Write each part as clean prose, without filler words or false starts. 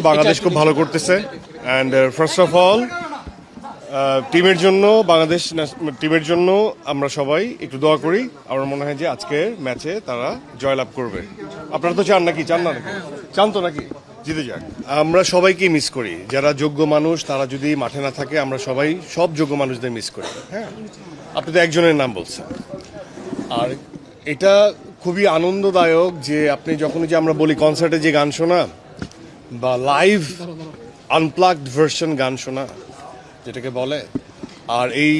বাংলাদেশ খুব ভালো করতেছে অ্যান্ড ফার্স্ট অফ অল টিমের জন্য বাংলাদেশ টিমের জন্য আমরা সবাই একটু দোয়া করি। আমার মনে হয় যে আজকের ম্যাচে তারা জয়লাভ করবে। আপনারা তো চান নাকি? চান না নাকি? চান তো নাকি জিতে যাক? আমরা সবাইকে মিস করি, যারা যোগ্য মানুষ তারা যদি মাঠে না থাকে আমরা সবাই সব যোগ্য মানুষদের মিস করি। হ্যাঁ, আপনি তো একজনের নাম বলছেন। আর এটা খুবই আনন্দদায়ক যে আপনি যখন যে আমরা বলি কনসার্টে যে গান শোনা বা লাইভ আনপ্লাগড ভার্সন গান শোনা যেটাকে বলে, আর এই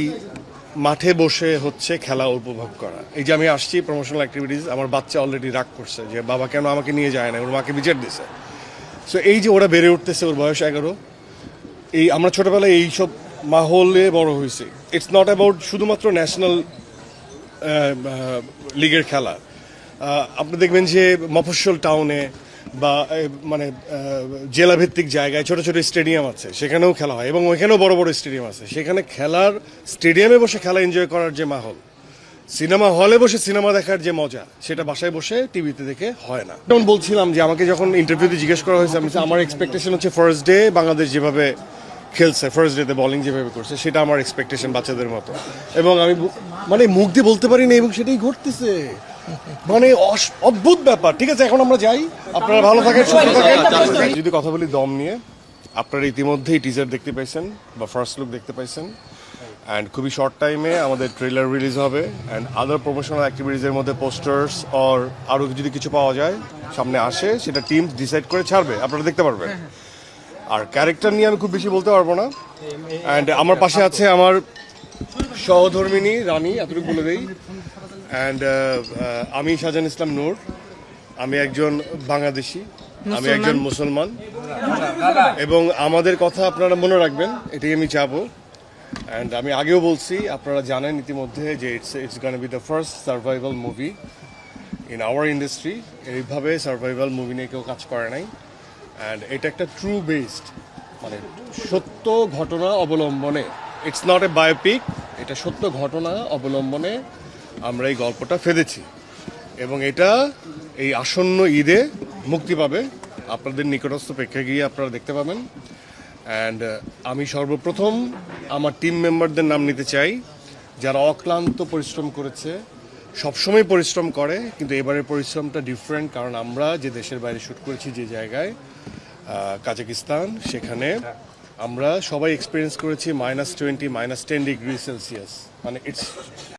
মাঠে বসে হচ্ছে খেলা উপভোগ করা। এই যে আমি আসছি প্রমোশনাল অ্যাক্টিভিটিস, আমার বাচ্চা অলরেডি রাগ করছে যে বাবা কেন আমাকে নিয়ে যায় না, ওর মাকে বিচার দিছে। সো এই যে ওরা বেড়ে উঠতেছে, ওর বয়স 11, এই আমরা ছোটবেলায় এইসব মাহলে বড় হয়েছি। ইটস নট অ্যাবাউট শুধুমাত্র ন্যাশনাল লিগের খেলা। আপনি দেখবেন যে মফস্বল টাউনে বা মানে জেলাভিত্তিক জায়গায় ছোট ছোট স্টেডিয়াম আছে, সেখানেও খেলা হয় এবং ওইখানেও বড় বড় স্টেডিয়াম আছে। সেখানে খেলার স্টেডিয়ামে বসে খেলা এনজয় করার যে মাহল, সিনেমা হলে বসে সিনেমা দেখার যে মজা, সেটা বাসায় বসে টিভিতে দেখে হয় না। যেমন বলছিলাম যে আমাকে যখন ইন্টারভিউতে জিজ্ঞেস করা হয়েছে, আমি আমার এক্সপেকটেশন হচ্ছে ফার্স্ট ডে বাংলাদেশ যেভাবে খেলছে, ফার্স্ট ডেতে বোলিং যেভাবে করছে, সেটা আমার এক্সপেকটেশন বাচ্চাদের মতো। এবং আমি মানে মুখ দিয়ে বলতে পারি না, এবং সেটাই ঘটতেছে। মানে অদ্ভুত ব্যাপার। ঠিক আছে, এখন আমরা যাই। আপনারা ভালো থাকেন, সুস্থ থাকেন। যদি কথা বলি দম নিয়ে, আপনারা ইতিমধ্যেই টিজার দেখতে পাইছেন বা ফার্স্ট লুক দেখতে পাইছেন। অ্যান্ড খুবই শর্ট টাইমে আমাদের ট্রেলার রিলিজ হবে। অ্যান্ড আদার প্রমোশনাল অ্যাক্টিভিটিসের মধ্যে পোস্টার্স অর আরও যদি কিছু পাওয়া যায় সামনে আসে, সেটা টিম ডিসাইড করে ছাড়বে, আপনারা দেখতে পারবেন। আর ক্যারেক্টার নিয়ে আমি খুব বেশি বলতে পারবো না। অ্যান্ড আমার পাশে আছে আমার সহধর্মিনী রানী, এতটুকু বলে দেই। অ্যান্ড আমি শাহজাহান ইসলাম নূর, আমি একজন বাংলাদেশি, আমি একজন মুসলমান, এবং আমাদের কথা আপনারা মনে রাখবেন, এটাই আমি চাবো। অ্যান্ড আমি আগেও বলছি, আপনারা জানেন ইতিমধ্যে যে it's gonna be the first survival movie in our industry. এইভাবে সার্ভাইভাল মুভি নিয়ে কেউ কাজ করে নাই। অ্যান্ড এটা একটা ট্রু বেসড, মানে সত্য ঘটনা অবলম্বনে, ইটস নট এ বায়োপিক, এটা সত্য ঘটনা অবলম্বনে আমরা এই গল্পটা ফেলেছি। এবং এটা এই আসন্ন ঈদে মুক্তি পাবে, আপনাদের নিকটস্থ প্রেক্ষাগৃহে আপনারা দেখতে পাবেন। অ্যান্ড আমি সর্বপ্রথম আমার টিম মেম্বারদের নাম নিতে চাই, যারা অক্লান্ত পরিশ্রম করেছে, সবসময় পরিশ্রম করে, কিন্তু এবারের পরিশ্রমটা ডিফারেন্ট। কারণ আমরা যে দেশের বাইরে শ্যুট করেছি, যে জায়গায় কাজাকিস্তান, সেখানে আমরা সবাই এক্সপিরিয়েন্স করেছি -20, -10 ডিগ্রি সেলসিয়াস। মানে ইটস